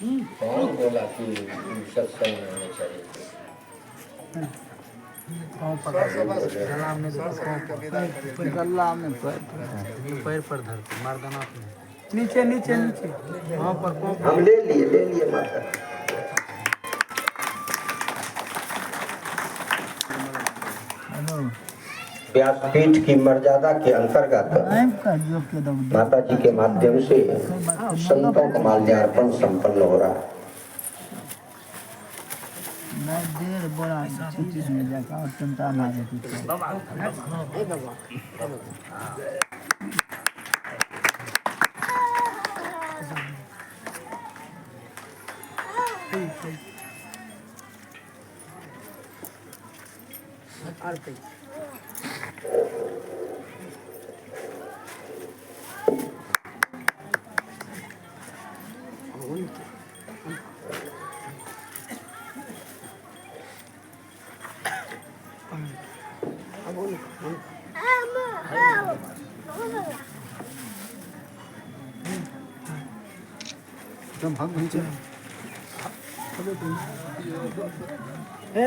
कौन बोला कि सत्संग में आने चाहिए? गला में पैर पर धरते मर्दाना नीचे नीचे नीचे वहाँ पर हम ले लिए माता। व्यासपीठ की मर्यादा के अंतर्गत माता जी के माध्यम से संतों का माल्यार्पण संपन्न हो रहा है। मैं देर बड़ा चीज में जाकर और चिंता मारे एकदम भाग नहीं चले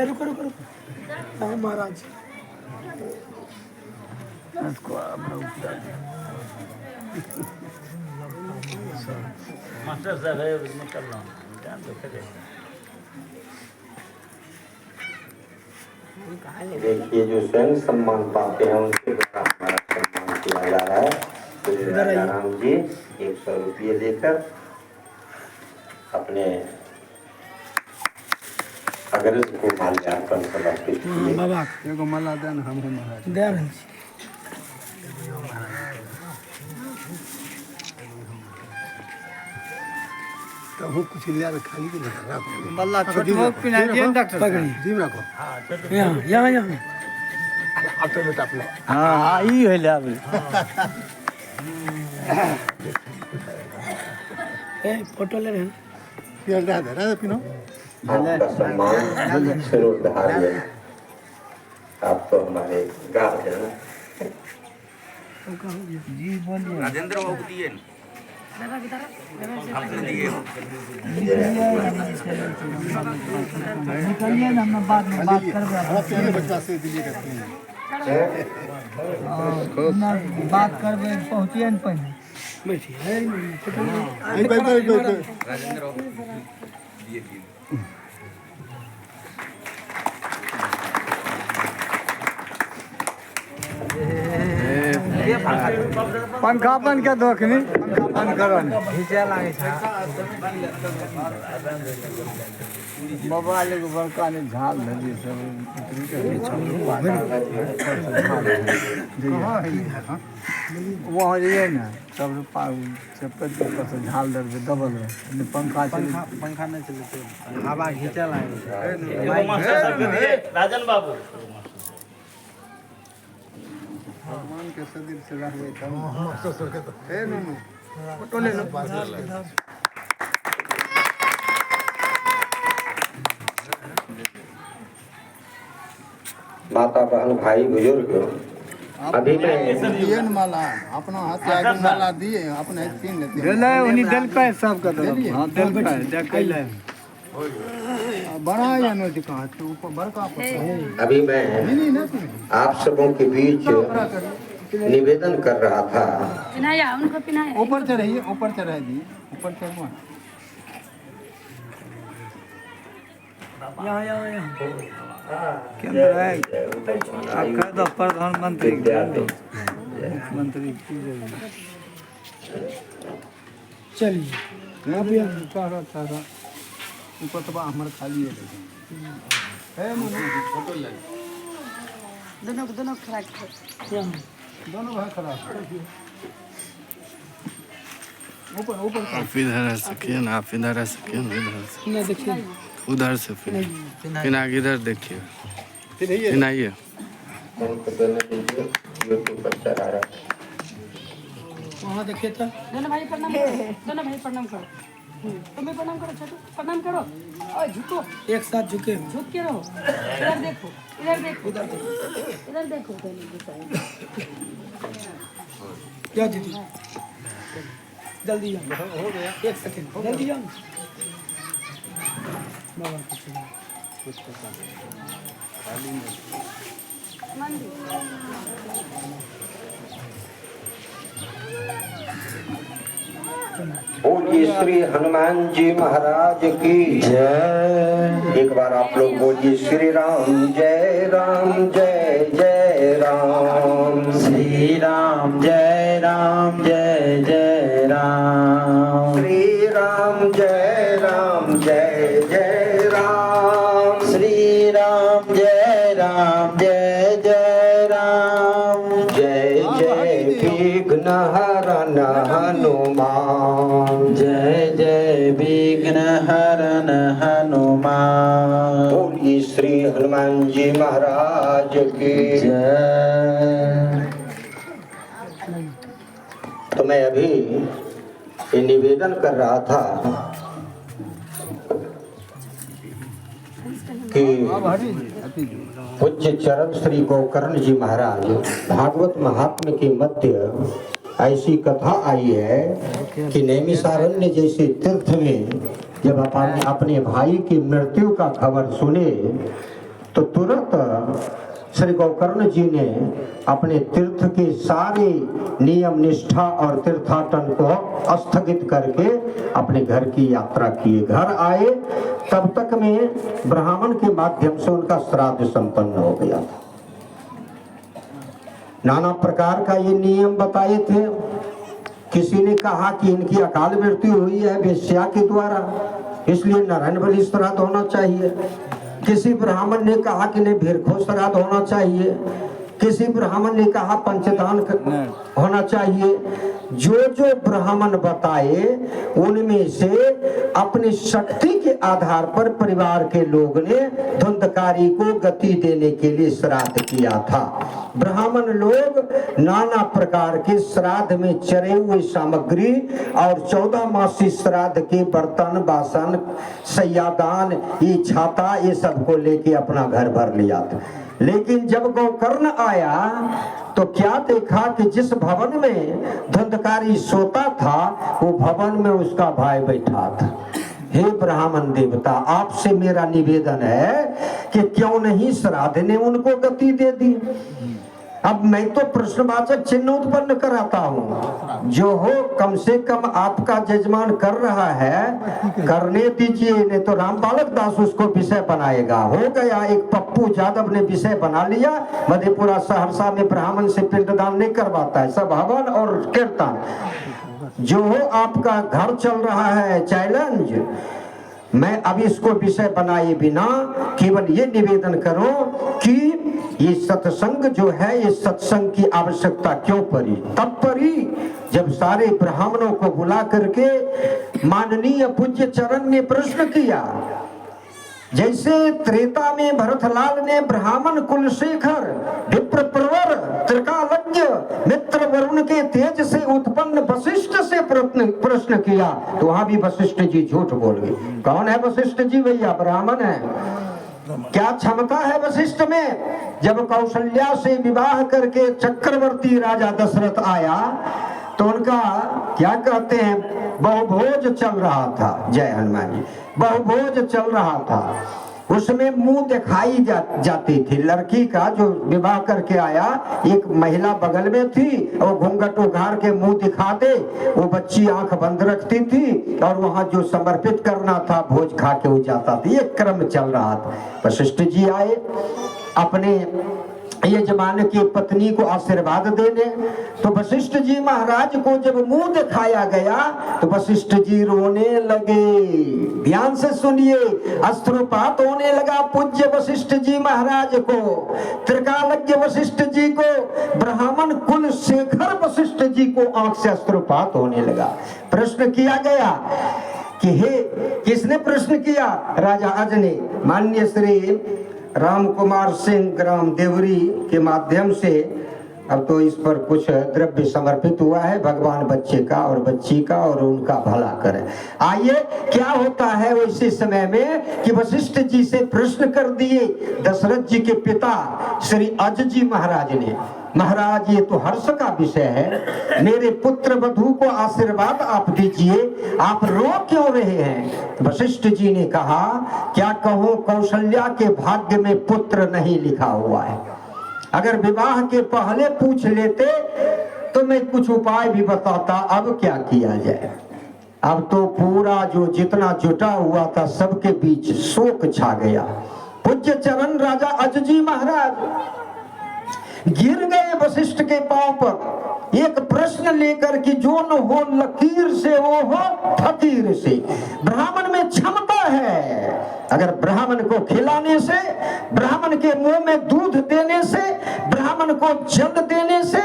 रुको रुको रुको महाराज मास्टर साहब है उसमें कर रहा हूँ ध्यान तो करे। देखिए जो स्वयं सम्मान पाते हैं उनके द्वारा हमारा सम्मान किया जा रहा है। तो राम जी 100 रुपये लेकर अपने अग्रज को माल्यार्पण समर्पित किए। बाबा एगो माला देन हम महाराज दे रहल छी। तो वो कुछ ले आ खाली के लगा बल्ला छोटो पिना दिए डॉक्टर पकड़ी जीव रखो हां यहां ऑटो में अपने हां ई होले आबे ए फोटो ले रहे हैं राधा पिनो आपका सम्मान सिरोधार्य। आप तो हमारे गार्जियन हैं। जी बोलिए राजेंद्र बाबू दिए आपने दिए निकलिए ना हम बाद में बात करबे बच्चा से दिल्ली करते हैं बात करबे पहुंचिए न पहले बैठिए राजेंद्र बाबू दिए पंखा बन के दोखनी पंखा बंद करो घीचे लागे छै मोबाइल के बड़का ने झाल धरी सब वहाँ जाइए ना सब पर से झाल धर के दबल रहे पंखा नहीं चलते हवा घीचे लागे राजन बाबू भगवान के सदिल से रहवे तब ए नुनु फोटो ले लो माता बहन भाई बुजुर्ग अभी दिए न माला अपना हाथ से आगे माला दिए अपने छीन लेते देले उन्हीं दिल पे सब का दे हां दिल पे देख ले बड़ा या नो दिखा तो ऊपर बड़का अभी मैं आप सबों के बीच निवेदन कर रहा था। पिनाया उनको पिनाया ऊपर चढ़ाइए ऊपर चढ़ा दी ऊपर चढ़वा यहाँ केंद्र है आपका तो प्रधानमंत्री मुख्यमंत्री चलिए अभी सारा ऊपर तो हमारे खाली है फोटो ले दोनों खड़ा दोनों भाई खड़ा ऊपर ऊपर आप इधर आ सकिए ना आप इधर आ सकिए ना इधर से ना देखिए उधर से फिर आगे इधर देखिए फिर आइए यूट्यूब पर चला रहा है। वहाँ देखिए तो दोनों भाई प्रणाम करो दोनों भाई प्रणाम करो तुम भी प्रणाम करो छोटू प्रणाम करो और झुको एक साथ झुके झुक के रहो इधर देखो इधर देखो इधर देखो क्या दीदी जल्दी आओ हो गया 1 सेकंड जल्दी आओ बोलिए श्री हनुमान जी महाराज की जय। एक बार आप लोग बोलिए श्री राम जय राम जय जय राम। श्री राम जय राम जय जय राम। श्री राम जय राम जय जय राम। श्री राम जय राम जय जय राम। जय जय विघ्न हरन हनुमान। जय जय विघ्न हरन हनुमान। बोलिए श्री हनुमान जी महाराज की जय। तो मैं अभी ये निवेदन कर रहा था कि पूज्य चरण श्री गोकर्ण जी महाराज भागवत महात्म्य के मध्य ऐसी कथा आई है कि नैमिषारण्य जैसे तीर्थ में जब अपने भाई की मृत्यु का खबर सुने तो तुरंत श्री गोकर्ण जी ने अपने तीर्थ के सारे नियम निष्ठा और तीर्थाटन को स्थगित करके अपने घर की यात्रा किए। घर आए तब तक में ब्राह्मण के माध्यम से उनका श्राद्ध संपन्न हो गया था। नाना प्रकार का ये नियम बताए थे। किसी ने कहा कि इनकी अकाल मृत्यु हुई है वेश्या के द्वारा, इसलिए नारायण बलि श्राद्ध होना चाहिए। किसी ब्राह्मण ने कहा कि नहीं भिरखो श्राद्ध होना चाहिए। किसी ब्राह्मण ने कहा पंचदान होना चाहिए। जो जो ब्राह्मण बताए उनमें से अपनी शक्ति के आधार पर परिवार के लोग ने धुंधकारी को गति देने के लिए श्राद्ध किया था। ब्राह्मण लोग नाना प्रकार के श्राद्ध में चरे हुए सामग्री और 14 मासी श्राद्ध के बर्तन बासन सैयादान ये छाता ये सब को लेके अपना घर भर लिया था। लेकिन जब गोकर्ण आया तो क्या देखा कि जिस भवन में धुंधकारी सोता था वो भवन में उसका भाई बैठा था। हे ब्राह्मण देवता, आपसे मेरा निवेदन है कि क्यों नहीं श्राद्ध ने उनको गति दे दी। अब मैं तो प्रश्नवाचक चिन्ह उत्पन्न कराता हूँ। जो हो कम से कम आपका जजमान कर रहा है करने दीजिए, नहीं तो राम बालक दास उसको विषय बनाएगा। हो गया, एक पप्पू यादव ने विषय बना लिया। मधेपुरा सहरसा में ब्राह्मण से पिंडदान नहीं करवाता है, सब हवन और कीर्तन। जो हो आपका घर चल रहा है चैलेंज। मैं अब इसको विषय बनाए बिना केवल ये निवेदन करूं कि ये सत्संग जो है ये सत्संग की आवश्यकता क्यों पड़ी? तब पड़ी जब सारे ब्राह्मणों को बुला करके माननीय पूज्य चरण ने प्रश्न किया। जैसे त्रेता में भरतलाल ने ब्राह्मण कुलशेखर विप्र प्रवर त्रिकालज्ञ मित्र वरुण के तेज से उत्पन्न वशिष्ठ से प्रश्न किया, तो वहां भी वशिष्ठ जी झूठ बोल गए। कौन है वशिष्ठ जी? भैया ब्राह्मण है। क्या क्षमता है वशिष्ठ में? जब कौशल्या से विवाह करके चक्रवर्ती राजा दशरथ आया तो उनका क्या कहते हैं बहुभोज चल रहा था। जय हनुमान जी। बहुभोज चल रहा था, उसमें मुंह दिखाई जाती थी। लड़की का जो विवाह करके आया एक महिला बगल में थी और घूंघट उघाड़ के मुंह दिखा दे, वो बच्ची आंख बंद रखती थी और वहां जो समर्पित करना था भोज खा के हो जाता था। ये क्रम चल रहा था। वशिष्ठ जी आए अपने यजमान की पत्नी को आशीर्वाद देने, तो वशिष्ठ जी महाराज को जब मुंह दिखाया गया तो वशिष्ठ जी रोने लगे। ध्यान से सुनिए, अश्रुपात होने लगा पूज्य वशिष्ठ जी महाराज को, त्रिकालज्ञ वशिष्ठ जी को, ब्राह्मण कुल शेखर वशिष्ठ जी को आंख से अश्रुपात होने लगा। प्रश्न किया गया कि हे, किसने प्रश्न किया? राजा अज ने माननीय श्री राम कुमार सिंह ग्राम देवरी के माध्यम से अब तो इस पर कुछ द्रव्य समर्पित हुआ है, भगवान बच्चे का और बच्ची का और उनका भला करे। आइए, क्या होता है वैसे समय में कि वशिष्ठ जी से प्रश्न कर दिए दशरथ जी के पिता श्री अज जी महाराज ने, महाराज ये तो हर्ष का विषय है, मेरे पुत्र वधू को आशीर्वाद आप दीजिए, आप रो क्यों रहे हैं? वशिष्ठ जी ने कहा, क्या कहूं, कौशल्या के भाग्य में पुत्र नहीं लिखा हुआ है। अगर विवाह के पहले पूछ लेते तो मैं कुछ उपाय भी बताता, अब क्या किया जाए। अब तो पूरा जो जितना जुटा हुआ था सबके बीच शोक छा गया। पूज्य चरण राजा अजजी महाराज गिर गए वशिष्ठ के पांव पर, एक प्रश्न लेकर कि जो न हो लकीर से वो हो फकीर से। ब्राह्मण में क्षमता है, अगर ब्राह्मण को खिलाने से, ब्राह्मण के मुंह में दूध देने से, ब्राह्मण को जल देने से,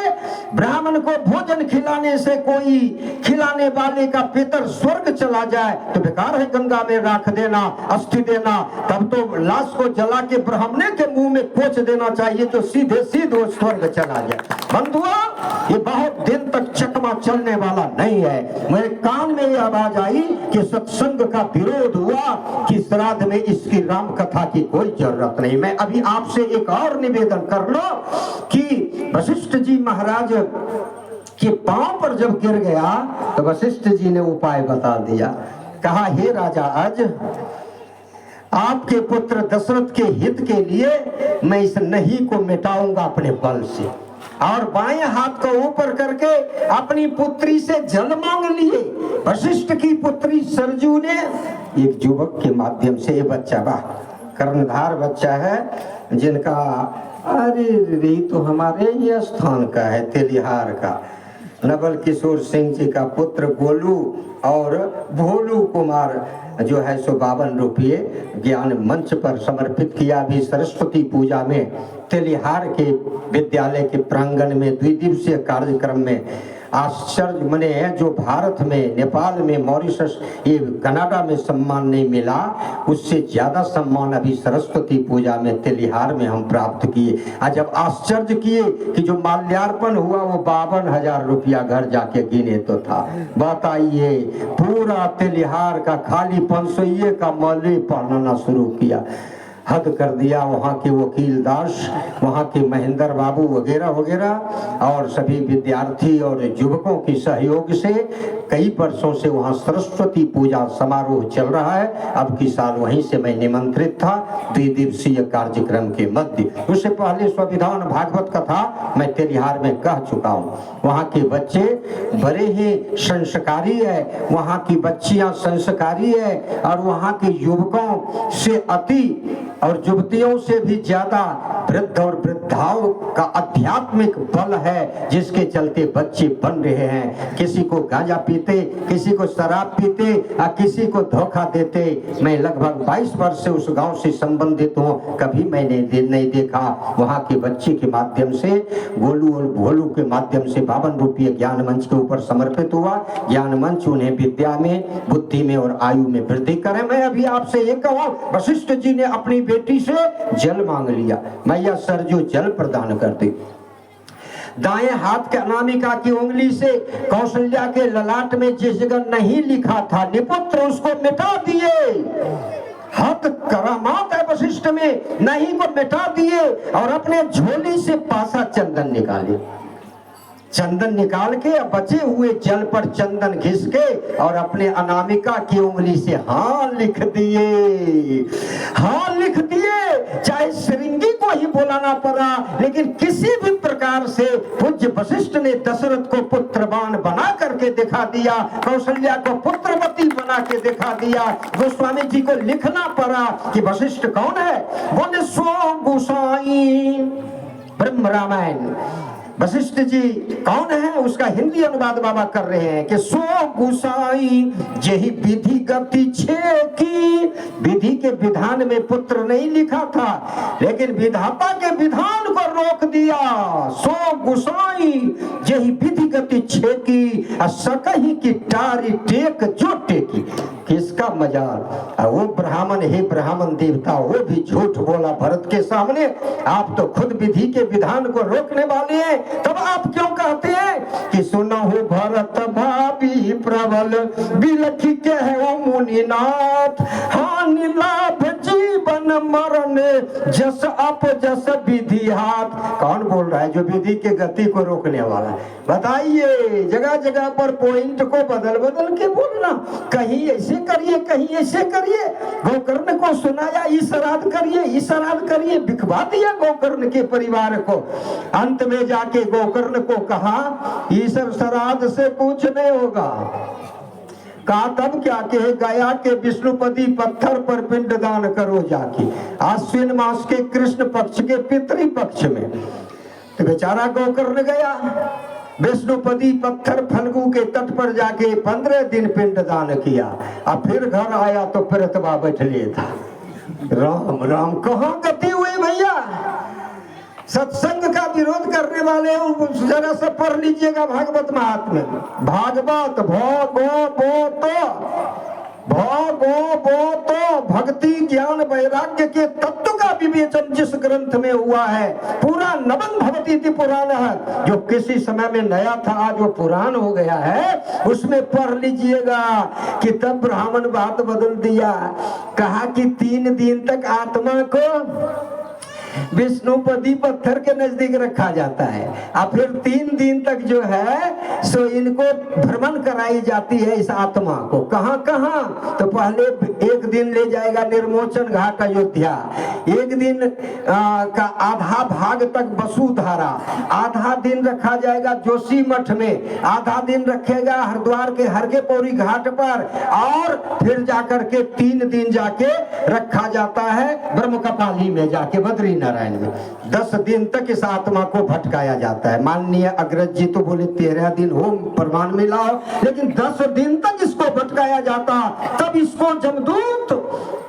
ब्राह्मण को भोजन खिलाने से कोई खिलाने वाले का पितर स्वर्ग चला जाए तो बेकार है गंगा में राख देना, अस्थि देना। तब तो लाश को जला के ब्राह्मण के मुंह में कोच देना चाहिए जो सीधे सीधे स्वर्ग चला जाए। बंधुआ, ये बहुत दिन तक चकमा चलने वाला नहीं है। मेरे कान में ये आवाज आई कि सत्संग का विरोध हुआ कि श्राद्ध में इसकी राम कथा की कोई जरूरत नहीं। मैं अभी आपसे एक और निवेदन कर लो कि वशिष्ठ जी महाराज के पांव पर जब गिर गया तो वशिष्ठ जी ने उपाय बता दिया। कहा, हे राजा अज, आपके पुत्र दशरथ के हित के लिए मैं इस नहीं को मिटाऊंगा अपने बल से। और बाएं हाथ को ऊपर करके अपनी पुत्री से जल मांग लिए। वशिष्ठ की पुत्री सरजू ने एक युवक के माध्यम से, ये बच्चा बा कर्णधार बच्चा है जिनका, अरे रे तो हमारे ही स्थान का है, तेलिहार का, नवल किशोर सिंह जी का पुत्र गोलू और भोलू कुमार जो है सो 52 रुपये ज्ञान मंच पर समर्पित किया। भी सरस्वती पूजा में तेलिहार के विद्यालय के प्रांगण में द्विदिवसीय कार्यक्रम में आश्चर्य मने जो भारत में, नेपाल में, मॉरिशस, ये कनाडा में सम्मान नहीं मिला, उससे ज्यादा सम्मान अभी सरस्वती पूजा में तेलिहार में हम प्राप्त किए। आज जब आश्चर्य किए कि जो माल्यार्पण हुआ वो 52,000 रुपया घर जाके गिने तो था। बताइए, पूरा तेलिहार का खाली 500 का माले पहनाना शुरू किया। हद कर दिया। वहाँ के वकील दास, वहाँ के महेंद्र बाबू वगैरह वगैरह और सभी विद्यार्थी और युवकों की सहयोग से कई वर्षों से वहाँ सरस्वती पूजा समारोह चल रहा है। अब की साल वहीं से मैं निमंत्रित था 2 दिवसीय कार्यक्रम के मध्य। उससे पहले संविधान भागवत कथा मैं तेलिहार में कह चुका हूँ। वहाँ के बच्चे बड़े ही संस्कारी है, वहाँ की बच्चियाँ संस्कारी है और वहाँ के युवकों से अति और युवतियों से भी ज्यादा वृद्ध और वृद्धाओं का आध्यात्मिक बल है, जिसके चलते बच्चे बन रहे हैं। किसी को गांजा पीते, किसी को शराब पीते और किसी को धोखा देते। मैं लगभग 22 वर्ष से उस गांव से संबंधित हूँ, कभी मैंने नहीं देखा। वहाँ के बच्चे के माध्यम से, गोलू और भोलू के माध्यम से 52 रुपये ज्ञान मंच के ऊपर समर्पित हुआ। ज्ञान मंच उन्हें विद्या में, बुद्धि में और आयु में वृद्धि करे। मैं अभी आपसे ये कहूँ, वशिष्ठ जी ने अपनी बेटी से जल मांग लिया, मैया सरजू जल प्रदान कर दी। दाएं हाथ के अनामिका की उंगली से कौशल्या के ललाट में जिस जगह नहीं लिखा था निपुत्र, उसको मिटा दिए। हाथ करामात है वशिष्ठ में, नहीं को मिटा दिए और अपने झोली से पासा चंदन निकाले। चंदन निकाल के बचे हुए जल पर चंदन घिस के और अपने अनामिका की उंगली से हाँ लिख दिए, हाँ लिख दिए। चाहे श्रृंगी को ही बुलाना पड़ा, लेकिन किसी भी प्रकार से पूज्य वशिष्ठ ने दशरथ को पुत्रवान बना करके दिखा दिया, कौशल्या को पुत्रवती बना के दिखा दिया। गोस्वामी जी को लिखना पड़ा कि वशिष्ठ कौन है। बोले सो गोसाई, ब्रह्म रामायण। वशिष्ठ जी कौन है उसका हिंदी अनुवाद बाबा कर रहे हैं कि सो गुसाई यही विधि गति छे की। विधि के विधान में पुत्र नहीं लिखा था, लेकिन विधाता के विधान को रोक दिया। सो गुसाई यही विधि गति छे की, सकही की टारी टेक जो टेकी। किसका मजाल, वो ब्राह्मण ही ब्राह्मण देवता, वो भी झूठ बोला भरत के सामने। आप तो खुद विधि के विधान को रोकने वाले हैं, तब आप क्यों कहते हैं कि सुनहु भरत भाभी प्रबल बिलखी कहो मुनिनाथ, हानि लाभ जीवन मरण जस अप जस विधि हाथ। कौन बोल रहा है? जो विधि के गति को रोकने वाला। बताइए, जगह जगह पर पॉइंट को बदल बदल के बोलना, कहीं ऐसे करिए कहीं ऐसे करिए। गोकर्ण को सुनाया ई श्राद्ध करिए, ई श्राद्ध करिए, बिखवा दिया गोकर्ण के परिवार को। अंत में जाके गोकर्ण को कहा ई सब श्राद्ध से कुछ नहीं होगा। कहा तब क्या कहे? गया के विष्णुपति पत्थर पर पिंडदान करो जाके, आश्विन मास के कृष्ण पक्ष के पितृ पक्ष में। तो बेचारा गोकर्ण गया, विष्णुपति पत्थर फल्गु के तट पर जाके 15 दिन पिंडदान किया। अब फिर घर आया तो प्रेतवा बैठले था। राम राम, कहाँ गति हुई भैया? सत्संग का विरोध करने वाले जरा सा पढ़ लीजिएगा भागवत महात्म्य। भागवत भगो भक्ति ज्ञान वैराग्य के तत्व का विवेचन जिस ग्रंथ में हुआ है, पूरा नवन भवती इति पुराण है, जो किसी समय में नया था आज वो पुराण हो गया है, उसमें पढ़ लीजिएगा कि तब ब्राह्मण बात बदल दिया। कहा कि 3 दिन तक आत्मा को विष्णुपति पत्थर के नजदीक रखा जाता है, और फिर 3 दिन तक जो है सो इनको भ्रमण कराई जाती है इस आत्मा को। कहाँ कहाँ? तो पहले 1 दिन ले जाएगा निर्मोचन घाट अयोध्या, 1 दिन का आधा भाग तक वसुधारा, आधा दिन रखा जाएगा जोशी मठ में, आधा दिन रखेगा हरिद्वार के हर के पौड़ी घाट पर, और फिर जाकर के 3 दिन जाके रखा जाता है ब्रह्मकपाली में जाके बद्रीनाथ नारायण में। 10 दिन तक इस आत्मा को भटकाया जाता है। माननीय अग्रज जी तो बोले 13 दिन हो प्रमाण मिला हो, लेकिन 10 दिन तक इसको भटकाया जाता। तब इसको जमदूत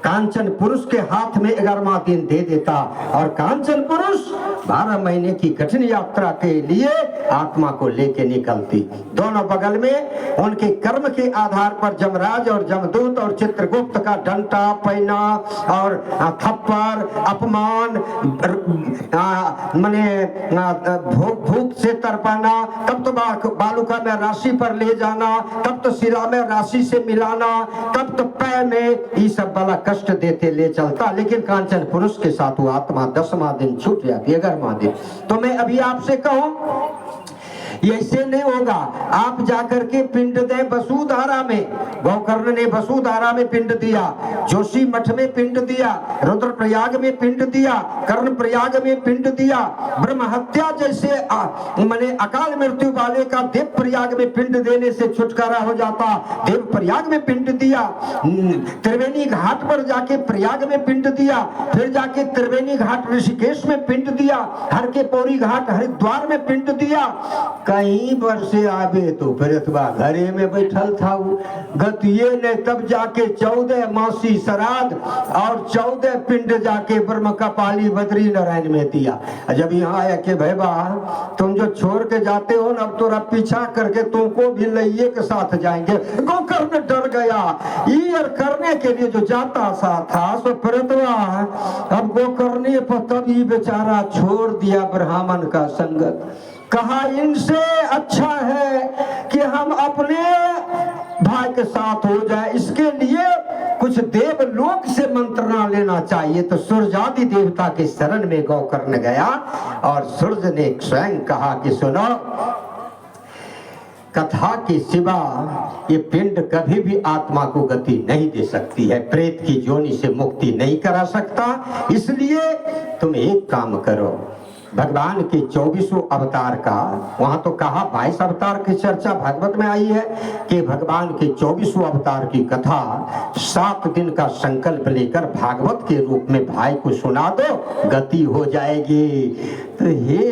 कांचन पुरुष के हाथ में 11वां दिन दे देता, और कांचन पुरुष 12 महीने की कठिन यात्रा के लिए आत्मा को लेके निकलती। दोनों बगल में उनके कर्म के आधार पर जमराज और जमदूत और चित्रगुप्त का डंटा पैना और थप्पड़ अपमान मने भूख से तरपाना, तब तो बालुका में राशि पर ले जाना, तब तो सिरा में राशि से मिलाना, तब तो पैर में ये सब वाला कष्ट देते ले चलता। लेकिन कांचन पुरुष के साथ वो आत्मा 10वां दिन छूट जाती, 11वां दिन। तो मैं अभी आपसे कहूं ऐसे नहीं होगा। आप जाकर के पिंड दें वसुधारा में, गोकर्ण ने वसुधारा में पिंड दिया, जोशी मठ में पिंड दिया, रुद्रप्रयाग में पिंड दिया, कर्ण प्रयाग में पिंड दिया, ब्रह्म हत्या जैसे माने अकाल मृत्यु वाले का देव प्रयाग में पिंड देने से छुटकारा हो जाता, देव प्रयाग में पिंड दिया, त्रिवेणी घाट पर जाके प्रयाग में पिंड दिया, फिर जाके त्रिवेणी घाट ऋषिकेश में पिंड दिया, हर के पौड़ी घाट हरिद्वार में पिंड दिया। कहीं वर्षे आवे तो प्रेतवा घरे में बैठल था। गतिये ने तब जाके 14 मासी श्राद्ध और 14 पिंड जाके ब्रह्म कपाली बद्री नारायण में दिया। जब यहाँ आया कि भैया तुम जो छोड़ के जाते हो ना, अब तोरा पीछा करके तुमको भी लइये के साथ जाएंगे। गोकर्ण डर गया, ये करने के लिए जो जाता सा था सो प्रेतवा अब गोकर्ण पर तब ये बेचारा छोड़ दिया ब्राह्मण का संगत। कहा इनसे अच्छा है कि हम अपने भाई के साथ हो जाए, इसके लिए कुछ देवलोक से मंत्रणा लेना चाहिए। तो सूर्यादि देवता के शरण में गोकर्ण गया और सूर्य ने स्वयं कहा कि सुनो, कथा के सिवा ये पिंड कभी भी आत्मा को गति नहीं दे सकती है, प्रेत की जोनी से मुक्ति नहीं करा सकता। इसलिए तुम एक काम करो, भगवान के 24 अवतार का, वहां तो कहा 22 अवतार की चर्चा भागवत में आई है कि भगवान के 24 अवतार की कथा 7 दिन का संकल्प लेकर भागवत के रूप में भाई को सुना दो, गति हो जाएगी। तो हे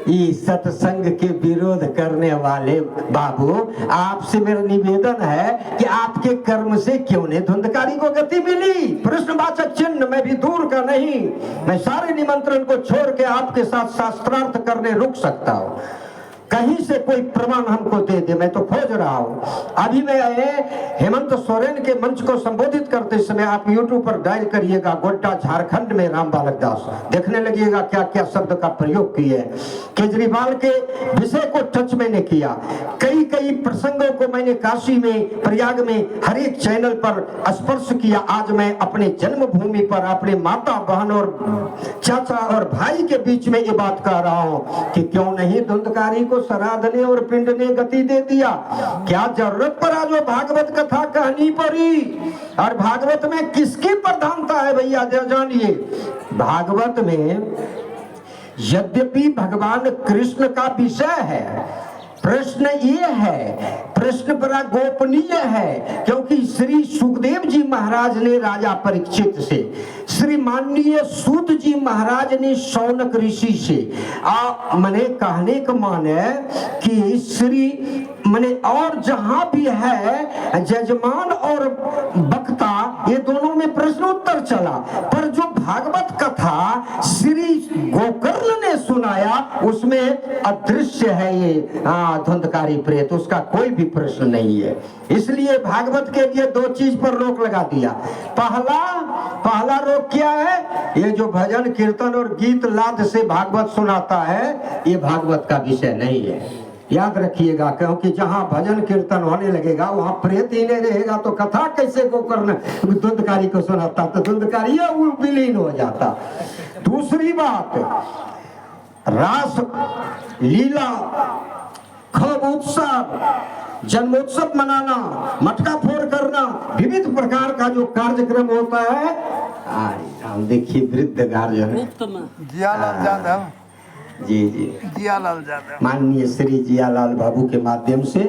ये सत्संग के विरोध करने वाले बाबू, आपसे मेरा निवेदन है कि आपके कर्म से क्यों नहीं धुंधकारी को गति मिली। प्रश्नवाचक चिन्ह मैं भी दूर का नहीं, मैं सारे निमंत्रण को छोड़ के आपके साथ शास्त्रार्थ करने रुक सकता हूँ। कहीं से कोई प्रमाण हमको दे दे, मैं तो खोज रहा हूँ। अभी मैं हेमंत सोरेन के मंच को संबोधित करते समय आप यूट्यूब पर डायल करिएगा गोड्डा झारखंड में राम बालक दास, देखने लगिएगा क्या क्या शब्द का प्रयोग किए। केजरीवाल के विषय को टच मैंने किया, कई कई प्रसंगों को मैंने काशी में, प्रयाग में हर एक चैनल पर स्पर्श किया। आज मैं अपने जन्मभूमि पर अपने माता बहन और चाचा और भाई के बीच में ये बात कह रहा हूँ कि क्यों नहीं धुंधकारी को श्राद्ध ने और पिंड ने गति दे दिया। क्या जरूरत पड़ा जो भागवत कथा कहनी पड़ी? और भागवत में किसकी प्रधानता है भैया जानिए। भागवत में यद्यपि भगवान कृष्ण का विषय है, प्रश्न ये है, प्रश्न बड़ा गोपनीय है, क्योंकि श्री सुखदेव जी महाराज ने राजा परीक्षित से, श्री माननीय सूत जी महाराज ने शौनक ऋषि से, मने कहने का माने कि श्री मने और जहां भी है जजमान और वक्ता, ये दोनों में प्रश्न उत्तर चला। पर जो भागवत कथा श्री गोकर्ण ने सुनाया उसमें अदृश्य है ये धुंधकारी प्रेत, उसका कोई भी प्रश्न नहीं है। इसलिए भागवत के लिए दो चीज पर रोक लगा दिया। पहला रोक क्या है? ये जो भजन कीर्तन और गीत लाद से भागवत सुनाता है ये भागवत का विषय नहीं है, याद रखिएगा। क्योंकि जहां भजन कीर्तन होने लगेगा वहां प्रेत ही नहीं रहेगा तो कथा कैसे गोकर्ण धुंधकारी को सुनाता? तो धुंधकारी विलीन हो जाता। दूसरी बात, रास लीला, खूब उत्सव, जन्मोत्सव मनाना, मटका फोड़ करना, विविध प्रकार का जो कार्यक्रम होता है, हम देखिए वृद्ध गार्जन जियालाल यादव जी जियालाल यादव माननीय श्री जियालाल बाबू के माध्यम से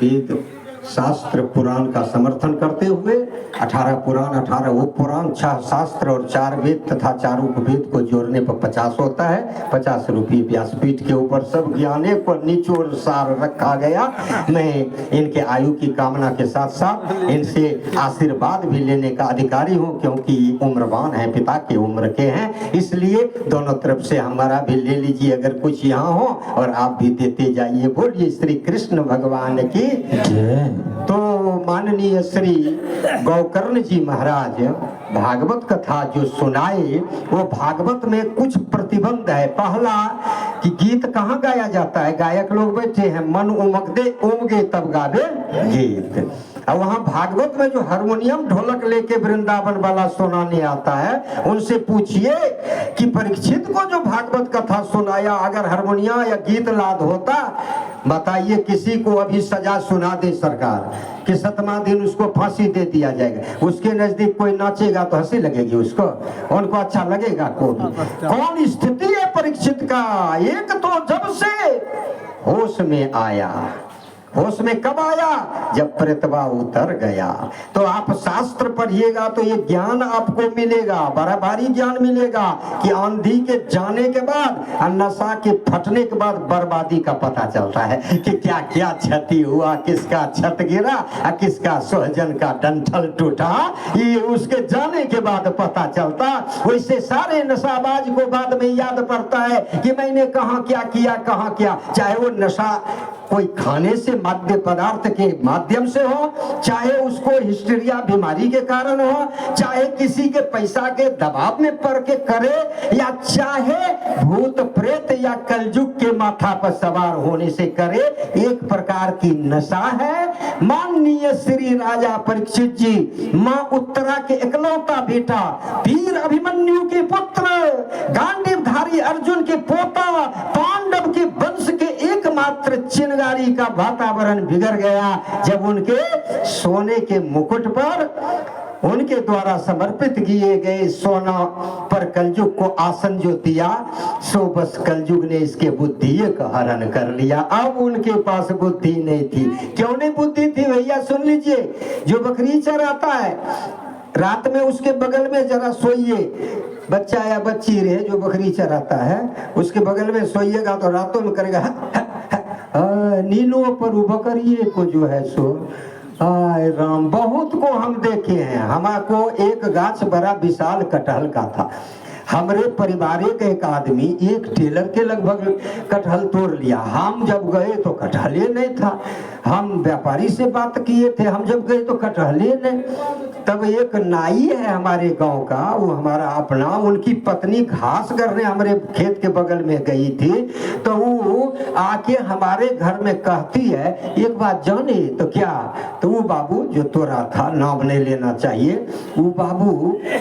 वेद शास्त्र पुराण का समर्थन करते हुए 18 पुराण, 18 उप पुराण, 6 शास्त्र और 4 वेद तथा 4 उपवेद को जोड़ने पर 50 होता है। 50 रुपये व्यासपीठ के ऊपर सब ज्ञाने को निचोड़ सार रखा गया। मैं इनके आयु की कामना के साथ साथ इनसे आशीर्वाद भी लेने का अधिकारी हूँ, क्योंकि उम्रवान है, पिता की उम्र के हैं। इसलिए दोनों तरफ से हमारा भी ले लीजिए अगर कुछ यहाँ हो, और आप भी देते जाइए। बोलिए श्री कृष्ण भगवान की जय। तो माननीय श्री गोकर्ण जी महाराज भागवत कथा जो सुनाए, वो भागवत में कुछ प्रतिबंध है। पहला कि गीत कहाँ गाया जाता है? गायक लोग बैठे हैं, मन उमगे तब गावे गीत। और वहाँ भागवत में जो हारमोनियम ढोलक लेके वृंदावन वाला सुनाने आता है, उनसे पूछिए कि परीक्षित को जो भागवत कथा सुनाया अगर हारमोनियम या गीत लाद होता, बताइए किसी को अभी सजा सुना दे सरकार कि 7वां दिन उसको फांसी दे दिया जाएगा, उसके नजदीक कोई नाचेगा तो हंसी लगेगी उसको, उनको अच्छा लगेगा? कौन स्थिति है परीक्षित का? एक तो जब से होश में आया, होश में कब आया? जब प्रेतवा उतर गया। तो आप शास्त्र पढ़िएगा तो ये ज्ञान आपको मिलेगा, बड़ा भारी ज्ञान मिलेगा कि आंधी के जाने के बाद और नशा के फटने के बाद बर्बादी का पता चलता है कि क्या क्या क्षति हुआ, किसका छत गिरा और किसका सोहजन का डंठल टूटा, ये उसके जाने के बाद पता चलता। वैसे सारे नशाबाज को बाद में याद पड़ता है कि मैंने कहाँ क्या किया, कहाँ क्या, चाहे वो नशा कोई खाने से मद्य पदार्थ के माध्यम से हो, चाहे उसको हिस्टीरिया बीमारी के कारण हो, चाहे किसी के पैसा के दबाव में पड़ के करे, या चाहे भूत प्रेत या कलयुग के माथा पर सवार होने से करे, एक प्रकार की नशा है। माननीय श्री राजा परीक्षित जी मां उत्तरा के इकलौता बेटा, वीर अभिमन्यु के पुत्र, गांडीवधारी अर्जुन के पोता, पांडव के वंश के एकमात्र चिनगारी का वातावरण बिगड़ गया जब उनके सोने के मुकुट पर उनके द्वारा समर्पित किए गए सोना पर कलयुग को आसन जो दिया, सो बस कलयुग ने इसके बुद्धि का हरण कर लिया। अब उनके पास बुद्धि नहीं थी। क्यों नहीं बुद्धि थी भैया? सुन लीजिए, जो बकरी चराता है रात में उसके बगल में जरा सोइए, बच्चा या बच्ची रहे जो बकरी चराता है, उसके बगल में सोइएगा तो रातों में करेगा नीलों पर बकरिए को जो है सो। आय राम, बहुत को हम देखे हैं। हमारे को एक गाछ बड़ा विशाल कटहल का था, हमरे परिवार के एक आदमी एक टेलर के लगभग कटहल तोड़ लिया। हम जब गए तो कटहले नहीं था। हम व्यापारी से बात किए थे, हम जब गए तो कटहले नहीं। तब एक नाई है हमारे गांव का, वो हमारा अपना, उनकी पत्नी घास करने हमारे खेत के बगल में गई थी। तो वो आके हमारे घर में कहती है, एक बात जाने तो क्या, तो वो बाबू जो तोड़ा था, नाम नहीं लेना चाहिए, वो बाबू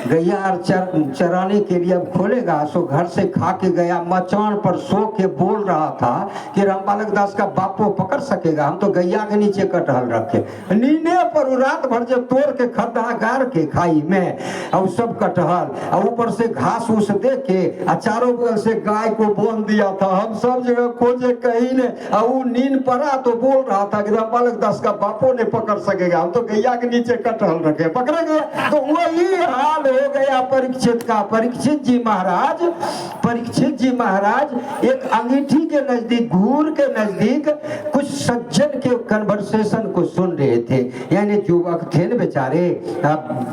गैया चराने के लिए अब खोलेगा, सो घर से खा के गया, मचान पर सो के बोल रहा था कि रामबालक दास का बापो पकड़ सकेगा। हम तो गैया के नीचे कटहल रखे, नीने पर रात भर जब तोड़ के खड्डा गाड़ के खाई में, और सब कटहल, और ऊपर से घास उस दे के, चारों बगल से गाय को बोल दिया था। हम सब जगह खोजे कहीं ने, और वो नींद पड़ा तो बोल रहा था कि रामबालक दास का बापो ने पकड़ सकेगा। हम तो गैया के नीचे कटहल रखे, पकड़ेंगे। तो वही हाल हो गया परीक्षित का। परीक्षित जी महाराज एक अंगीठी के नजदीक, घूर के नजदीक कुछ सज्जन के कन्वर्सेशन को सुन रहे थे। यानी युवक थे न बेचारे,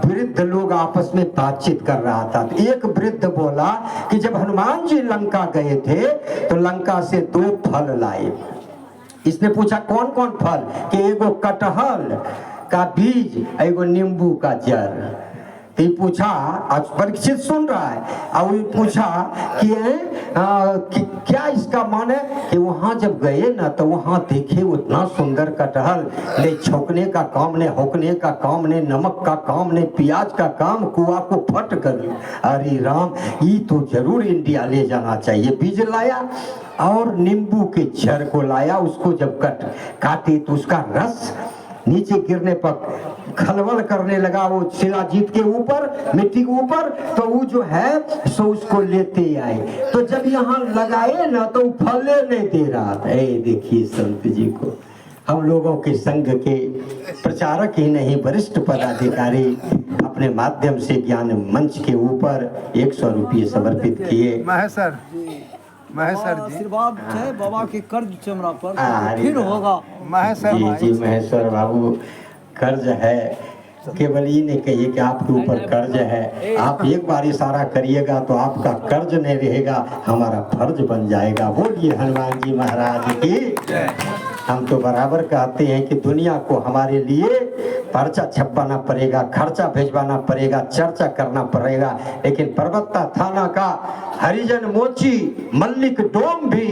वृद्ध लोग आपस में बातचीत कर रहा था। एक वृद्ध बोला कि जब हनुमान जी लंका गए थे तो लंका से 2 फल लाए। इसने पूछा कौन कौन फल, कि एगो कटहल का बीज, एगो नींबू का जड़। तो पूछा, आज परीक्षित सुन रहा है, और पूछा कि क्या इसका मान है, कि वहां जब गए ना तो वहां देखे उतना सुंदर कटहल, ने छौकने का काम, ने होकने का काम, ने नमक का काम, ने प्याज का काम, कुआ को फट कर। अरे राम, ये तो जरूर इंडिया ले जाना चाहिए। बीज लाया और नींबू के जड़ को लाया, उसको जब काटे तो उसका रस नीचे गिरने पर खलबल करने लगा, वो शिलाजीत के ऊपर, मिट्टी के ऊपर। तो वो जो है सो उसको लेते आए। तो जब यहाँ लगाए ना तो फले नहीं दे रहा था। देखिए संत जी को, हम लोगों के संघ के प्रचारक ही नहीं, वरिष्ठ पदाधिकारी अपने माध्यम से ज्ञान मंच के ऊपर 100 रुपये समर्पित किए। महेश्वर जी, आशीर्वाद है बाबा के कर्ज चमड़ा पर फिर होगा। महेश्वर जी महेश्वर बाबू, कर्ज है, केवल ये नहीं कहिए कि आपके ऊपर कर्ज है। आप एक बार इशारा करिएगा तो आपका कर्ज नहीं रहेगा, हमारा फर्ज बन जाएगा। बोलिए हनुमान जी महाराज की। हम तो बराबर कहते हैं कि दुनिया को हमारे लिए पर्चा छपवाना पड़ेगा, खर्चा भेजवाना पड़ेगा, चर्चा करना पड़ेगा, लेकिन परबत्ता थाना का हरिजन मोची मल्लिक डोम भी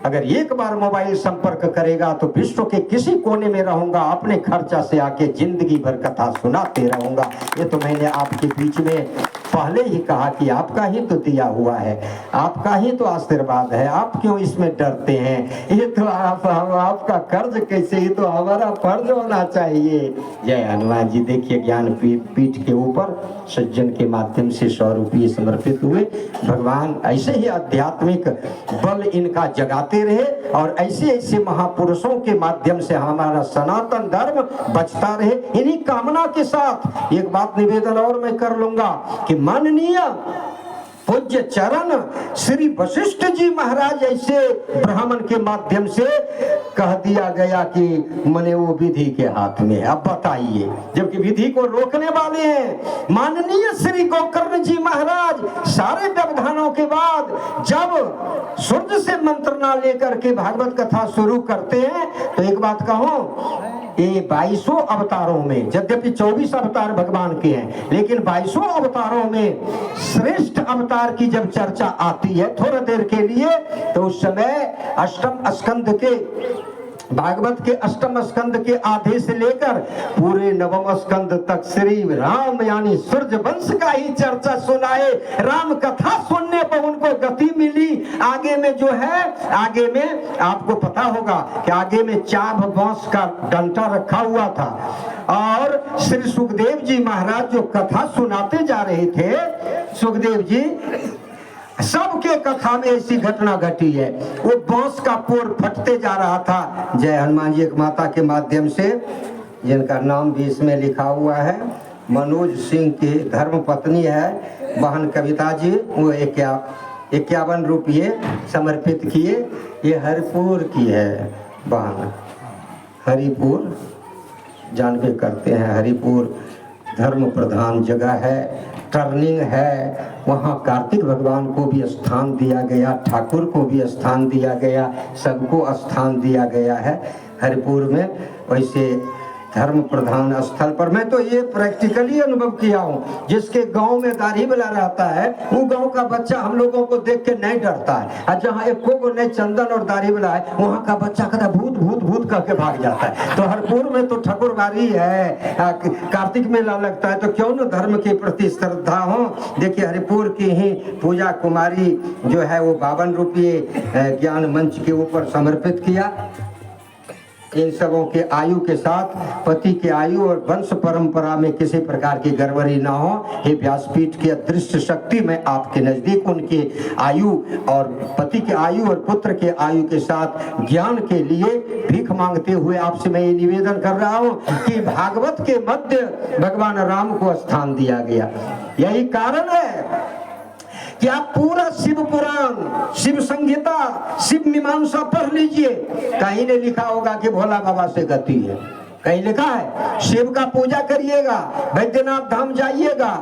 अगर एक बार मोबाइल संपर्क करेगा तो विश्व के किसी कोने में रहूंगा, अपने खर्चा से आके जिंदगी भर कथा सुनाते रहूंगा। ये तो मैंने आपके बीच में पहले ही कहा कि आपका ही तो दिया हुआ है, आपका ही तो आशीर्वाद है, आप क्यों इसमें डरते हैं? ये तो आपका कर्ज कैसे, ये तो हमारा फर्ज होना चाहिए। जय हनुमान जी। देखिए ज्ञान पीठ के ऊपर सज्जन के माध्यम से 100 रुपये समर्पित हुए। भगवान ऐसे ही आध्यात्मिक बल इनका जगाते रहे और ऐसे ऐसे महापुरुषों के माध्यम से हमारा सनातन धर्म बचता रहे। इन्हीं कामना के साथ एक बात निवेदन और मैं कर लूंगा कि माननीय पूज्य चरण श्री वशिष्ठ जी महाराज ऐसे ब्राह्मण के माध्यम से कह दिया गया कि मने वो विधि के हाथ में। अब बताइए, जबकि विधि को रोकने वाले हैं माननीय श्री गोकर्ण जी महाराज। सारे व्यवधानों के बाद जब सूर्य से मंत्रणा लेकर के भागवत कथा शुरू करते हैं तो एक बात कहूं, ये 22 अवतारों में, यद्यपि 24 अवतार भगवान के हैं, लेकिन 22 अवतारों में श्रेष्ठ अवतार की जब चर्चा आती है थोड़ा देर के लिए, तो उस समय अष्टम स्कंद के, भागवत के अष्टम स्कंद के आधे से लेकर पूरे नवम स्कंद तक श्री राम यानी सूर्य वंश का ही चर्चा सुनाए। राम कथा सुनने पर उनको गति मिली। आगे में जो है, आगे में आपको पता होगा कि आगे में चाभ बांस का डंटा रखा हुआ था और श्री सुखदेव जी महाराज जो कथा सुनाते जा रहे थे, सुखदेव जी सबके कथा में ऐसी घटना घटी है। वो बांस का पोर फटते जा रहा था। जय हनुमान जी। एक माता के माध्यम से, जिनका नाम भी इसमें लिखा हुआ है, मनोज सिंह की धर्म पत्नी है बहन कविता जी, वो 51 रुपये समर्पित किए। ये हरिपुर की है बहन, हरिपुर जानबे करते हैं, हरिपुर धर्म प्रधान जगह है, टर्निंग है, वहाँ कार्तिक भगवान को भी स्थान दिया गया, ठाकुर को भी स्थान दिया गया, सबको स्थान दिया गया है हरिपुर में। वैसे धर्म प्रधान स्थल पर मैं तो ये प्रैक्टिकली अनुभव किया हूँ, जिसके गांव में दाढ़ी वाला रहता है वो गांव का बच्चा हम लोगों को देख के नहीं डरता है, और जहाँ एक को नहीं चंदन और दाढ़ी वाला है वहाँ का बच्चा कहता भूत भूत भूत करके भाग जाता है। तो हरपुर में तो ठकुरबारी है, कार्तिक मेला लगता है, तो क्यों न धर्म के प्रति श्रद्धा हो। देखिए हरिपुर की ही पूजा कुमारी जो है वो 52 रुपये ज्ञान मंच के ऊपर समर्पित किया। इन सबों के आयु के साथ पति के आयु और वंश परंपरा में किसी प्रकार की गड़बड़ी ना हो। हे व्यासपीठ की अदृश्य शक्ति, मैं आपके नजदीक उनके आयु और पति के आयु और पुत्र के आयु के साथ ज्ञान के लिए भीख मांगते हुए आपसे मैं ये निवेदन कर रहा हूँ कि भागवत के मध्य भगवान राम को स्थान दिया गया। यही कारण है कि आप पूरा शिव पुराण, शिव संहिता, शिव मीमांसा पढ़ लीजिए। कहीं ने लिखा होगा कि भोला बाबा से गति है, कहीं लिखा है शिव का पूजा करिएगा, वैद्यनाथ धाम जाइएगा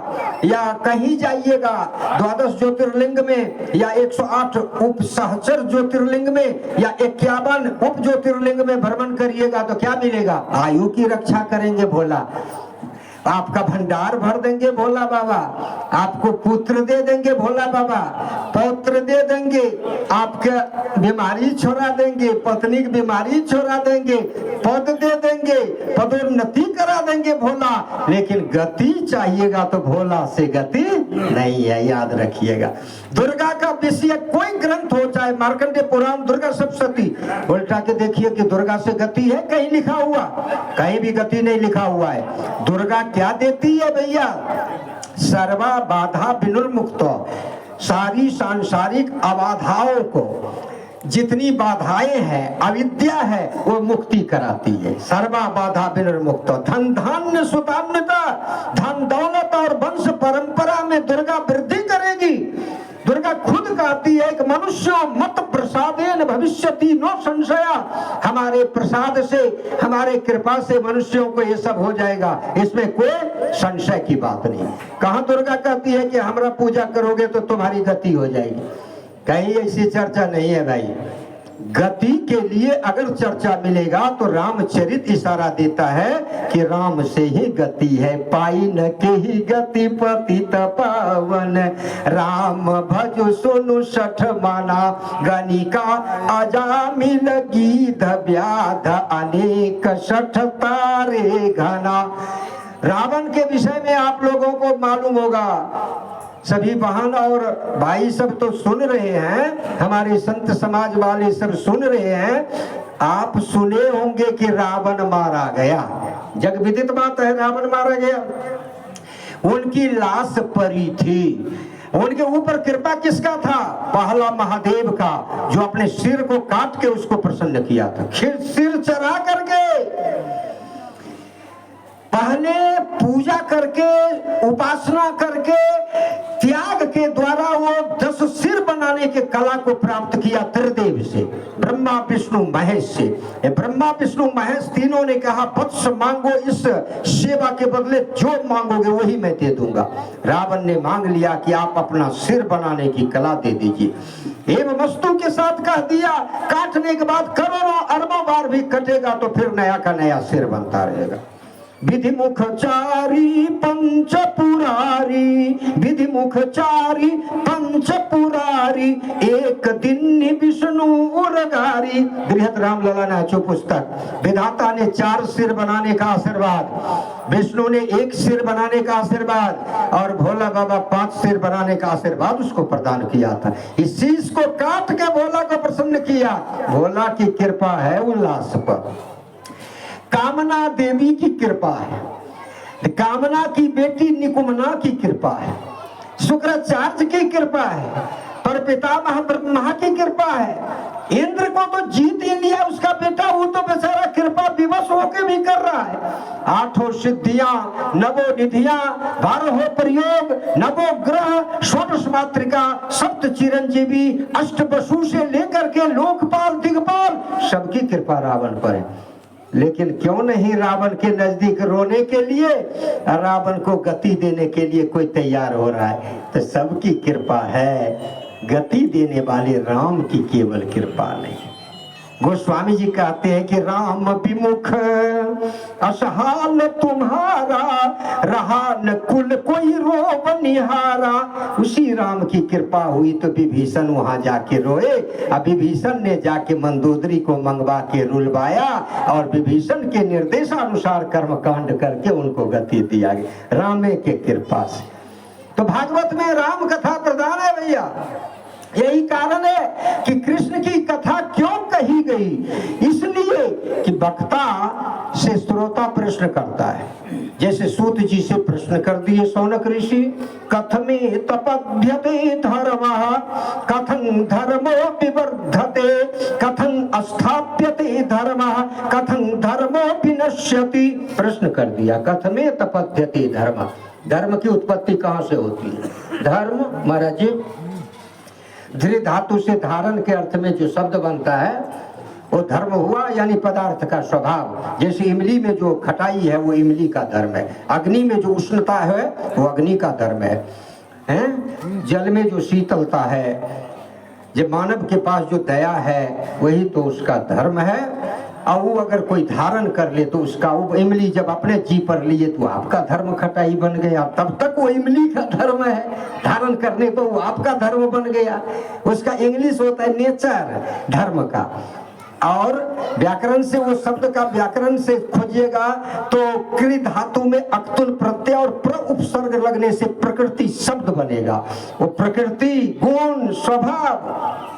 या कहीं जाइएगा 12 ज्योतिर्लिंग में या 108 उप सहचर ज्योतिर्लिंग में या 51 उप ज्योतिर्लिंग में भ्रमण करिएगा तो क्या मिलेगा? आयु की रक्षा करेंगे भोला, आपका भंडार भर देंगे भोला बाबा, आपको पुत्र दे देंगे भोला बाबा, पौत्र दे देंगे, आपके बीमारी छोड़ा देंगे, पत्नी की बीमारी छोड़ा देंगे, पद दे देंगे, पदोन्नति करा देंगे भोला। लेकिन गति चाहिएगा तो भोला से गति नहीं है, याद रखिएगा। दुर्गा का विषय कोई ग्रंथ हो, चाहे मार्कंडेय पुराण, दुर्गा सप्तशती, उल्टा के देखिए कि दुर्गा से गति है कहीं लिखा हुआ? कहीं भी गति नहीं लिखा हुआ है। दुर्गा क्या देती है भैया? सर्वा बाधा विनुर्मुक्तो, सारी सांसारिक अबाधाओं को, जितनी बाधाएं हैं, अविद्या है, वो मुक्ति कराती है। सर्वा बाधा विनुर्मुक्तो, धन धान्य सुतान्विता, धन दौलत और वंश परंपरा में दुर्गा वृद्धि करेगी। दुर्गा खुद कहती है कि मनुष्य मत प्रसादेन भविष्यति नो संशया, हमारे प्रसाद से, हमारे कृपा से मनुष्यों को ये सब हो जाएगा, इसमें कोई संशय की बात नहीं। कहाँ दुर्गा कहती है कि हमारा पूजा करोगे तो तुम्हारी गति हो जाएगी? कहीं ऐसी चर्चा नहीं है भाई। गति के लिए अगर चर्चा मिलेगा तो रामचरित इशारा देता है कि राम से ही गति है, पाई न के ही गति पतित पावन, राम भज सुनु सठ माना, गणिका अजामिल गीध व्याध अनेक सठ तारे घना। रावण के विषय में आप लोगों को मालूम होगा, सभी बहन और भाई सब तो सुन रहे हैं, हमारे संत समाज वाले सब सुन रहे हैं। आप सुने होंगे कि रावण मारा गया, जग विदित बात है, रावण मारा गया। उनकी लाश पड़ी थी, उनके ऊपर कृपा किसका था? पहला महादेव का, जो अपने सिर को काट के उसको प्रसन्न किया था, सिर चढ़ा करके, पहले पूजा करके, उपासना करके, त्याग के द्वारा वो 10 सिर बनाने के कला को प्राप्त किया त्रिदेव से, ब्रह्मा विष्णु महेश से। ब्रह्मा विष्णु महेश तीनों ने कहा वत्स मांगो, इस सेवा के बदले जो मांगोगे वही मैं दे दूंगा। रावण ने मांग लिया कि आप अपना सिर बनाने की कला दे दीजिए। एवं वस्तु के साथ कह दिया, काटने के बाद करोड़ों अरबों बार भी कटेगा तो फिर नया का नया सिर बनता रहेगा। विधि मुख चारी पंच पुरारी, विधि मुख चारी पंच पुरारी, एक दिन विष्णु उरगारी। बृहद रामलला नाचो पुस्तक। विधाता ने 4 सिर बनाने का आशीर्वाद, विष्णु ने 1 सिर बनाने का आशीर्वाद और भोला बाबा 5 सिर बनाने का आशीर्वाद उसको प्रदान किया था। इस चीज को काट के भोला को प्रसन्न किया। भोला की कृपा है उल्लास पर, कामना देवी की कृपा है, कामना की बेटी निकुम्ना की कृपा है, शुक्राचार्य की कृपा है, पर पितामह ब्रह्मा की कृपा है। इंद्र को तो जीत ही लिया उसका बेटा, वो तो बेचारा कृपा विवश होके भी कर रहा है। 8 सिद्धियां, 9 निधियां, 12 प्रयोग, 9 ग्रह, 16 मातृका, 7 चिरंजीवी, 8 वसु से लेकर के लोकपाल दिग्पाल, सबकी कृपा रावण पर है। लेकिन क्यों नहीं रावण के नजदीक रोने के लिए, रावण को गति देने के लिए कोई तैयार हो रहा है। तो सबकी कृपा है, गति देने वाले राम की केवल कृपा नहीं। गोस्वामी जी कहते हैं कि राम विमुख असहाल तुम्हारा, रहा न कुल कोई रोब निहारा। उसी राम की कृपा हुई तो विभीषण वहां जाके रोए। अब विभीषण ने जाके मंदोदरी को मंगवा के रुलवाया और विभीषण के निर्देशानुसार कर्मकांड करके उनको गति दिया गया राम के कृपा से। तो भागवत में राम कथा प्रधान है भैया। यही कारण है कि कृष्ण की कथा क्यों कही गई, इसलिए कि वक्ता से श्रोता प्रश्न करता है। जैसे सूत जी से प्रश्न कर दिए शौनक ऋषि, कथमे तपद्यते धर्मः कथं धर्मो विवर्धते, कथं अस्थाप्यते धर्मः कथं धर्मो विनश्यति। प्रश्न कर दिया, कथमे तपद्यते धर्मः, धर्म की उत्पत्ति कहाँ से होती है? धर्म महाराज धृ धातु से धारण के अर्थ में जो शब्द बनता है वो धर्म हुआ, यानी पदार्थ का स्वभाव। जैसे इमली में जो खटाई है वो इमली का धर्म है, अग्नि में जो उष्णता है वो अग्नि का धर्म है, जल में जो शीतलता है, जब मानव के पास जो दया है वही तो उसका धर्म है। और वो अगर कोई धारण कर ले तो उसका, वो इमली जब अपने जी पर लिए तो आपका धर्म खटाई बन गया, तब तक वो इमली का धर्म है, धारण करने तो वो आपका धर्म बन गया। उसका इंग्लिश होता है नेचर धर्म का। और व्याकरण से वो शब्द का व्याकरण से खोजिएगा तो कृ धातु में अक्तुल प्रत्यय और प्र उपसर्ग लगने से प्रकृति शब्द बनेगा। वो प्रकृति गुण स्वभाव।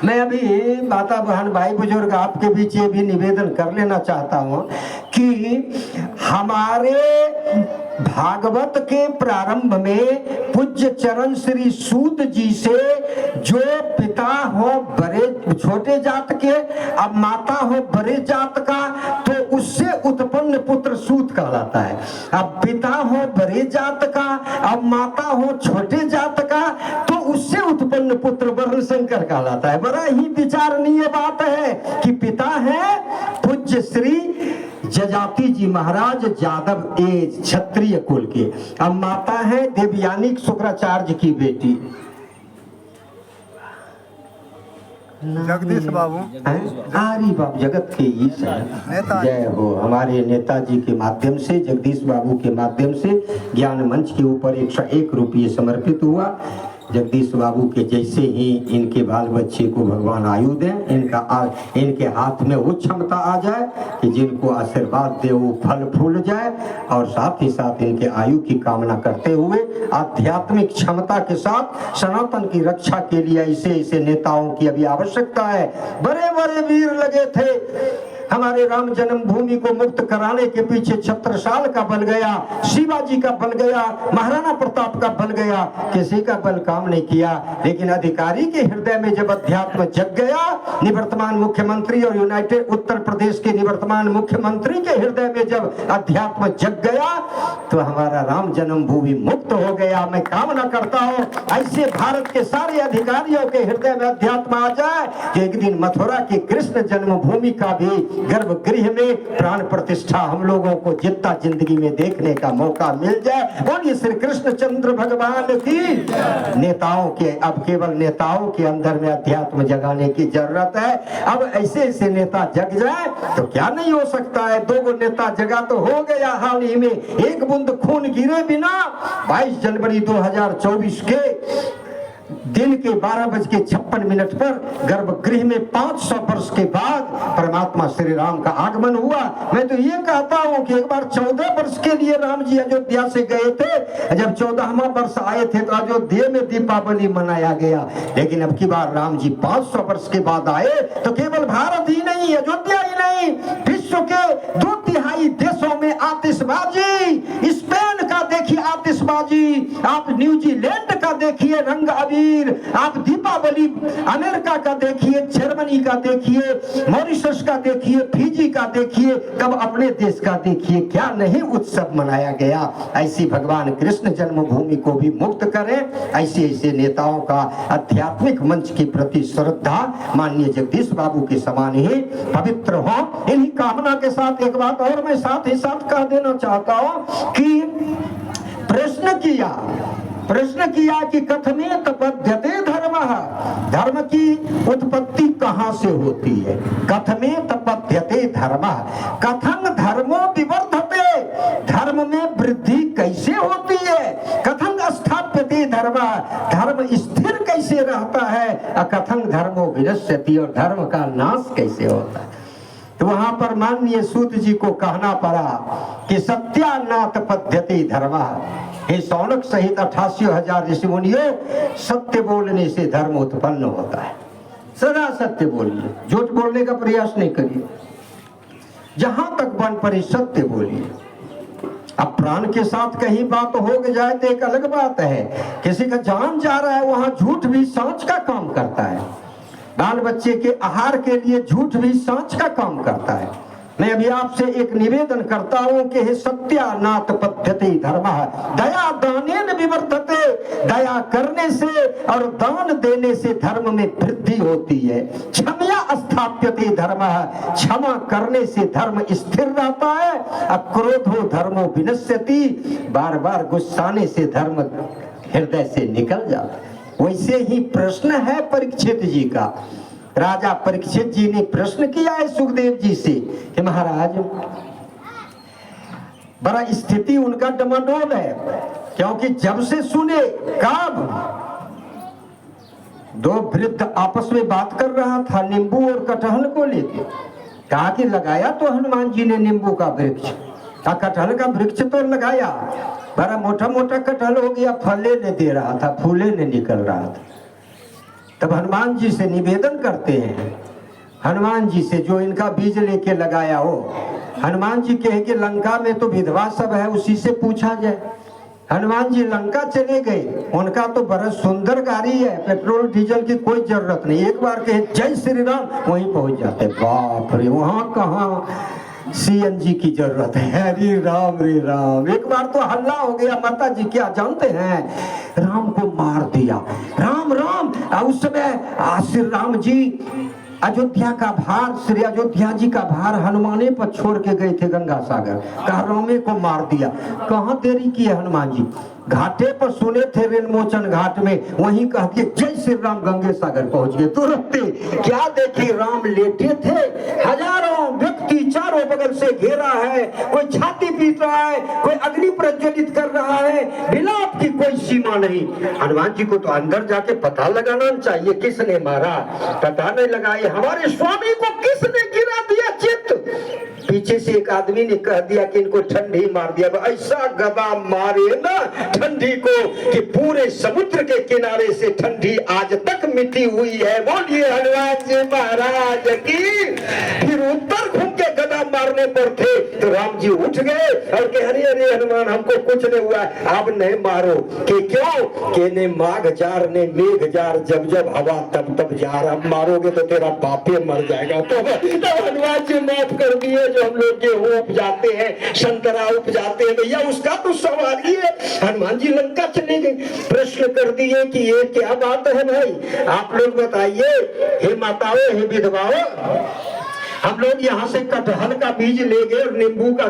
मैं अभी माता बहन भाई बुजुर्ग आपके बीच ये भी निवेदन कर लेना चाहता हूँ कि हमारे भागवत के प्रारंभ में पूज्य चरण श्री सूत जी से जो पिता हो बड़े छोटे जात के, अब माता हो बड़े जात का, तो उससे उत्पन्न पुत्र सूत कहलाता है। अब पिता हो बड़े जात का, अब माता हो छोटे जात का, तो उससे उत्पन्न पुत्र वर्णशंकर कहलाता है। बड़ा ही विचारणीय बात है कि पिता है पूज्य श्री जजाति जी महाराज जादव ए क्षत्रिय कुल के, अब माता है देवयानी शुक्राचार्य की बेटी जगदीश बाबू, आरी बाबू जगत के ईश जय हो। हमारे नेताजी के माध्यम से, जगदीश बाबू के माध्यम से ज्ञान मंच के ऊपर 101 रुपये समर्पित हुआ। जगदीश बाबू के जैसे ही इनके बाल बच्चे को भगवान आयु दें, इनके हाथ में वो क्षमता आ जाए कि जिनको आशीर्वाद दे वो फल फूल जाए, और साथ ही साथ इनके आयु की कामना करते हुए आध्यात्मिक क्षमता के साथ सनातन की रक्षा के लिए ऐसे ऐसे नेताओं की अभी आवश्यकता है। बड़े बड़े वीर लगे थे। हमारे राम जन्मभूमि को मुक्त कराने के पीछे छत्रसाल का बल गया, शिवाजी का बल गया, महाराणा प्रताप का बल गया, किसी का बल काम नहीं किया। लेकिन अधिकारी के हृदय में जब अध्यात्म जग गया, निवर्तमान मुख्यमंत्री और यूनाइटेड उत्तर प्रदेश के निवर्तमान मुख्यमंत्री के हृदय में जब अध्यात्म जग गया, तो हमारा राम जन्मभूमि मुक्त हो गया। मैं कामना करता हूँ ऐसे भारत के सारे अधिकारियों के हृदय में अध्यात्म आ जाए कि एक दिन मथुरा की कृष्ण जन्मभूमि का भी गर्भगृह में प्राण प्रतिष्ठा हम लोगों को जितना जिंदगी में देखने का मौका मिल जाए। बोलिए श्री कृष्ण चंद्र भगवान की। नेताओं के, अब केवल नेताओं के अंदर में अध्यात्म जगाने की जरूरत है। अब ऐसे ऐसे नेता जग जाए तो क्या नहीं हो सकता है। 2 नेता जगा तो हो गया हाल ही में, एक बूंद खून गिरे बिना 22 जनवरी 2024 के दिन के 12:56 पर गर्भगृह में 500 वर्ष के बाद परमात्मा श्री राम का आगमन हुआ। मैं तो ये कहता हूँ कि एक बार 14 वर्ष के लिए राम जी अयोध्या से गए थे। जब 14वां वर्ष आए थे तो अयोध्या में दीपावली मनाया गया। लेकिन अब की बार राम जी 500 वर्ष के बाद आए तो केवल भारत ही नहीं, अयोध्या ही नहीं, विश्व के 2 तिहाई देशों में आतिशबाजी, स्पेन का देखिए आतिशबाजी, आप न्यूजीलैंड का देखिए रंग अबीर, आप दीपावली अमेरिका का देखिए, जर्मनी का देखिए, मॉरिशस का देखिए, फिजी का देखिए, तब अपने देश का देखिए, क्या नहीं उत्सव मनाया गया। ऐसी भगवान कृष्ण जन्मभूमि को भी मुक्त करें। ऐसे ऐसे नेताओं का आध्यात्मिक मंच के प्रति श्रद्धा माननीय जगदीश बाबू के समान ही पवित्र हो। इन्हीं कामना के साथ एक बात और मैं साथ ही साथ कह देना चाहता हूं कि प्रश्न किया कि कथमेत पद्यते धर्म, धर्म की उत्पत्ति कहां से होती है। कथमेत पद्यते धर्म, कथं धर्मो विवर्धते, धर्म में वृद्धि कैसे होती है। कथं स्थाप्यते धर्म, धर्म स्थिर कैसे रहता है। कथं धर्मो विनश्यति, और धर्म का नाश कैसे होता है। तो वहां पर माननीय सूत जी को कहना पड़ा कि सत्यानाथ पद्धति धर्म, हे शौनक सहित 88,000 ऋषि मुनियों, सत्य बोलने से धर्म उत्पन्न होता है। सदा सत्य बोलिए, झूठ बोलने का प्रयास नहीं करिए, जहां तक बन पड़े सत्य बोलिए। अब प्राण के साथ कहीं बात हो जाए तो एक अलग बात है, किसी का जान जा रहा है, वहां झूठ भी सांच का काम करता है। बाल बच्चे के आहार के लिए झूठ भी सांच का काम करता है। मैं अभी आपसे एक निवेदन करता हूं कि हे सत्यानाथ पद्धति धर्म, दया दानेन विवर्धते, दया करने से और दान देने से धर्म में वृद्धि होती है। क्षमया स्थाप्यते धर्म, क्षमा करने से धर्म स्थिर रहता है। अक्रोधो धर्मो विनश्यति, बार बार गुस्साने से धर्म हृदय से निकल जाता है। वैसे ही प्रश्न है परीक्षित जी का। राजा परीक्षित जी ने प्रश्न किया है सुखदेव जी से कि महाराज, बड़ा स्थिति उनका डमाडोल है, क्योंकि जब से सुने कब दो वृद्ध आपस में बात कर रहा था नींबू और कटहल को लेके। कहा कि लगाया तो हनुमान जी ने नींबू का वृक्ष, कटहल का वृक्ष तो लगाया, बड़ा मोटा मोटा कटहल हो गया, फले नहीं दे रहा था, फूले नहीं निकल रहा था। तब हनुमान जी से निवेदन करते हैं, हनुमान जी से जो इनका बीज लेके लगाया हो। हनुमान जी कहे कि लंका में तो विधवा सब है, उसी से पूछा जाए। हनुमान जी लंका चले गए, उनका तो बड़ा सुंदर गाड़ी है, पेट्रोल डीजल की कोई जरूरत नहीं, एक बार कहे जय श्री राम वहीं पहुंच जाते। बाप रे, वहां कहाँ CNG की जरूरत है। हरे राम, एक बार तो हल्ला हो गया, माता जी क्या जानते हैं, राम को मार दिया। राम राम, उस समय श्री राम जी अयोध्या का भार, श्री अयोध्या जी का भार हनुमाने पर छोड़ के गए थे गंगा सागर, कहा रामे को मार दिया। कहाँ देरी की है हनुमान जी, घाटे पर सुने थे रेणमोचन घाट में, वहीं कह के जय श्री राम गंगे सागर पहुंच गए तुरंत। क्या देखी, राम लेटे थे, हजारों व्यक्ति चारों बगल से घेरा है, कोई छाती पीट रहा है, कोई अग्नि प्रज्वलित कर रहा है, विलाप की कोई सीमा नहीं। हनुमान जी को तो अंदर जाके पता लगाना चाहिए किसने मारा, पता नहीं लगाए। हमारे स्वामी को किसने गिरा दिया चित्त। पीछे से एक आदमी ने कह दिया कि इनको ठंडी मार दिया। ऐसा गदा मारे ना ठंडी को कि पूरे समुद्र के किनारे से ठंडी आज तक मिटी हुई है। बोलिए हनुमान जी महाराज की। फिर उत्तर घूम के गदा मारने पर थे तो राम जी उठ गए और कहे अरे अरे हनुमान हमको कुछ नहीं हुआ, आप नहीं मारो। कि क्यों, कि ने माघ जार ने मेघ जार, जब जब हवा तब तब जार, अब मारोगे तो तेरा बापे मर जाएगा। तो हनुमान जी माफ कर दिए, जो हम लोग गेहूं उपजाते हैं, संतरा उपजाते हैं, भैया उसका तो सवाल ही है। हनुमान जी लंका चले गए, प्रश्न कर दिए कि ये क्या बात है भाई, आप लोग बताइए। हे माताओं, हे विधवाओं, हम लोग यहाँ से कटहल का बीज ले गए और नींबू का